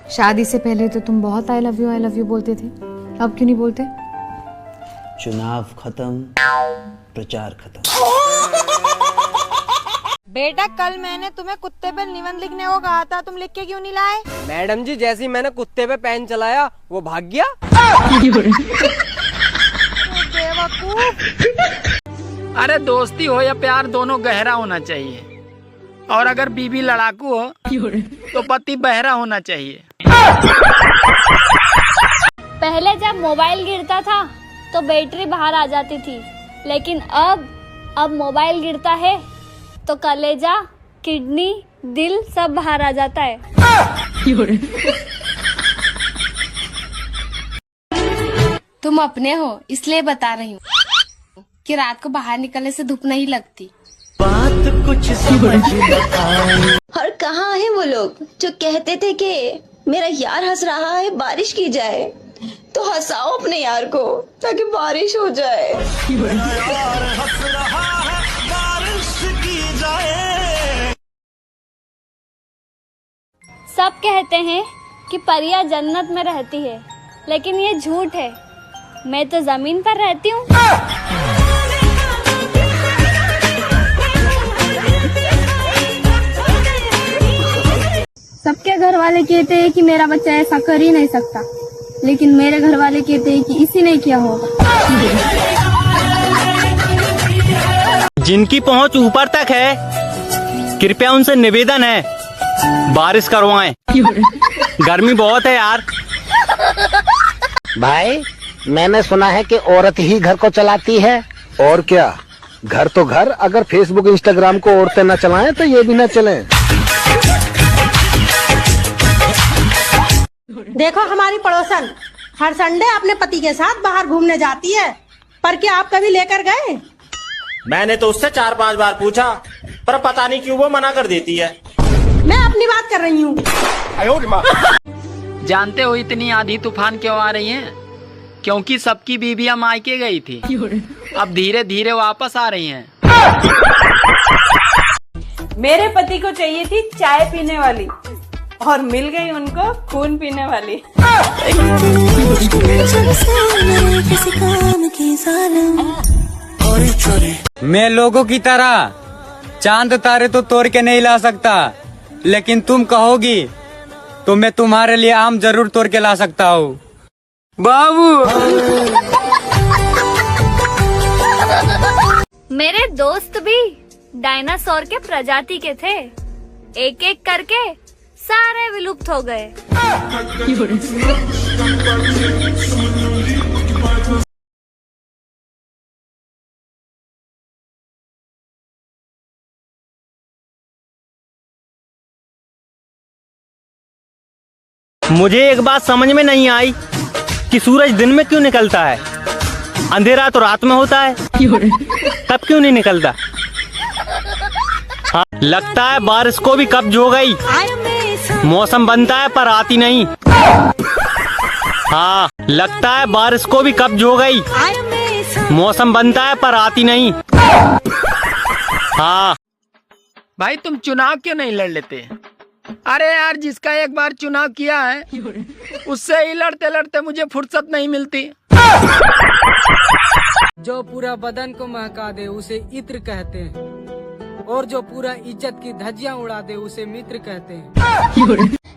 शादी से पहले तो तुम बहुत आई लव यू बोलते थे, अब क्यों नहीं बोलते? चुनाव खत्म, प्रचार खत्म। बेटा कल मैंने तुम्हें कुत्ते पे निबंध लिखने को कहा था, तुम लिख के क्यों नहीं लाए? मैडम जी जैसे ही मैंने कुत्ते पे पेन चलाया वो भाग गया। अरे दोस्ती हो या प्यार दोनों गहरा होना चाहिए, और अगर बीवी लड़ाकू हो तो पति बहरा होना चाहिए। पहले जब मोबाइल गिरता था तो बैटरी बाहर आ जाती थी, लेकिन अब मोबाइल गिरता है तो कलेजा, किडनी, दिल सब बाहर आ जाता है। तुम अपने हो इसलिए बता रही हूँ कि रात को बाहर निकलने से धूप नहीं लगती। बात कुछ समझ न आई। और कहाँ है वो लोग जो कहते थे कि मेरा यार हंस रहा है बारिश की जाए, तो हंसाओ अपने यार को ताकि बारिश हो जाए। यार हंस रहा है, बारिश की जाए। सब कहते हैं कि परियां जन्नत में रहती है, लेकिन ये झूठ है। मैं तो जमीन पर रहती हूँ। सबके घर वाले कहते हैं कि मेरा बच्चा ऐसा कर ही नहीं सकता, लेकिन मेरे घर वाले कहते हैं कि इसी ने किया होगा। जिनकी पहुंच ऊपर तक है, कृपया उनसे निवेदन है बारिश करवाएं। गर्मी बहुत है यार। भाई मैंने सुना है कि औरत ही घर को चलाती है। और क्या, घर तो घर, अगर फेसबुक इंस्टाग्राम को औरतें न चलाएं तो ये भी न चलें। देखो हमारी पड़ोसन हर संडे अपने पति के साथ बाहर घूमने जाती है, पर क्या आप कभी लेकर गए? मैंने तो उससे 4-5 बार पूछा, पर पता नहीं क्यों वो मना कर देती है। मैं अपनी बात कर रही हूँ। जानते हो इतनी आंधी तूफान क्यों आ रही हैं? क्योंकि सबकी बीबियां मायके गई थी, अब धीरे धीरे वापस आ रही हैं। मेरे पति को चाहिए थी चाय पीने वाली, और मिल गई उनको खून पीने वाली। मैं लोगों की तरह चांद तारे तो तोड़ के नहीं ला सकता, लेकिन तुम कहोगी तो मैं तुम्हारे लिए आम जरूर तोड़ के ला सकता हूँ। बाबू मेरे दोस्त भी डायनासोर के प्रजाति के थे, एक एक करके सारे विलुप्त हो गए। मुझे एक बात समझ में नहीं आई कि सूरज दिन में क्यों निकलता है, अंधेरा तो रात में होता है, तब क्यों नहीं निकलता? हाँ, लगता है बारिश को भी कब्ज हो गई। मौसम बनता है पर आती नहीं। हाँ, लगता है बारिश को भी कब्ज हो गई। मौसम बनता है पर आती नहीं। हाँ भाई तुम चुनाव क्यों नहीं लड़ लेते? अरे यार, जिसका एक बार चुनाव किया है उससे ही लड़ते लड़ते मुझे फुर्सत नहीं मिलती। जो पूरा बदन को महका दे उसे इत्र कहते हैं, और जो पूरा इज्जत की धज्जियां उड़ा दे उसे मित्र कहते हैं।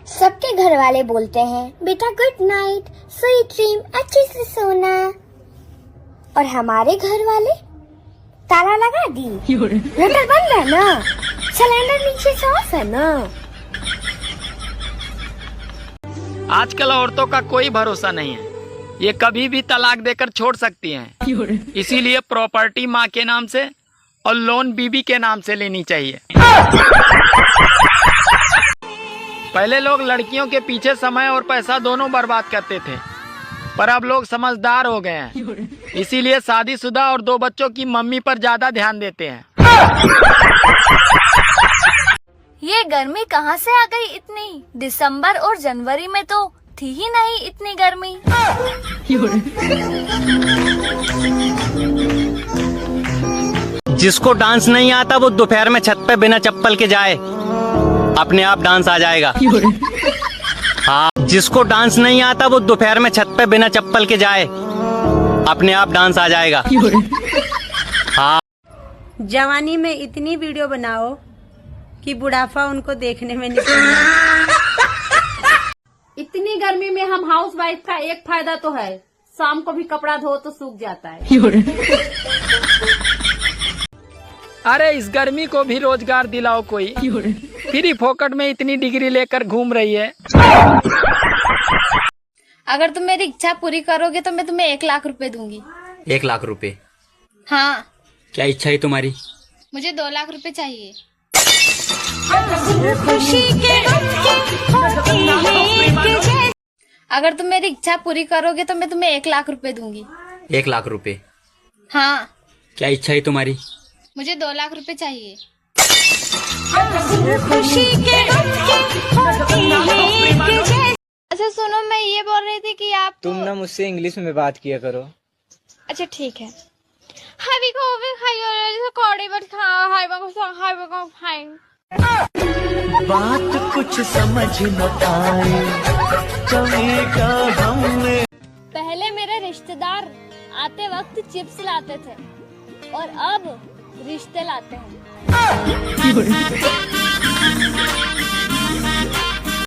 सबके घर वाले बोलते हैं बेटा गुड नाइट, स्वीट ड्रीम, अच्छे से सोना, और हमारे घर वाले ताला लगा दी, मोटर बंद है ना, सिलेंडर नीचे से ऑफ है ना। आजकल औरतों का कोई भरोसा नहीं है, ये कभी भी तलाक देकर छोड़ सकती हैं। इसीलिए प्रॉपर्टी माँ के नाम से और लोन बीबी के नाम से लेनी चाहिए। पहले लोग लड़कियों के पीछे समय और पैसा दोनों बर्बाद करते थे, पर अब लोग समझदार हो गए हैं, इसीलिए शादीशुदा और 2 बच्चों की मम्मी पर ज्यादा ध्यान देते हैं। ये गर्मी कहाँ से आ गई इतनी? दिसंबर और जनवरी में तो थी ही नहीं इतनी गर्मी। जिसको डांस नहीं आता वो दोपहर में छत पे बिना चप्पल के जाए, अपने आप डांस आ जाएगा। हाँ, जिसको डांस नहीं आता वो दोपहर में छत पे बिना चप्पल के जाए, अपने आप डांस आ जाएगा। हाँ। जवानी में इतनी वीडियो बनाओ कि बुढ़ापा उनको देखने में निकले। इतनी गर्मी में हम हाउस वाइफ का एक फायदा तो है, शाम को भी कपड़ा धो तो सूख जाता है। अरे इस गर्मी को भी रोजगार दिलाओ कोई, फ्री फोकट में इतनी डिग्री लेकर घूम रही है। अगर तुम मेरी इच्छा पूरी करोगे तो मैं तुम्हें 1 लाख रुपए दूंगी। 1 लाख रुपए? हाँ। क्या इच्छा है तुम्हारी? मुझे 2 लाख रुपए चाहिए। अगर तुम मेरी इच्छा पूरी करोगे तो मैं तुम्हें 1 लाख रुपए दूंगी। 1 लाख रुपए? हाँ। क्या इच्छा है तुम्हारी? मुझे 2 लाख रुपए चाहिए। अच्छा सुनो, मैं ये बोल रही थी कि आप तुम ना मुझसे इंग्लिश में बात किया करो। अच्छा ठीक है। हावी को भी खाइए, कौड़ी बट खा, हावी को खाएं। बात कुछ समझ न आए, कभी का हमने। पहले मेरे रिश्तेदार आते वक्त चिप्स लाते थे और अब रिश्ते लाते हैं।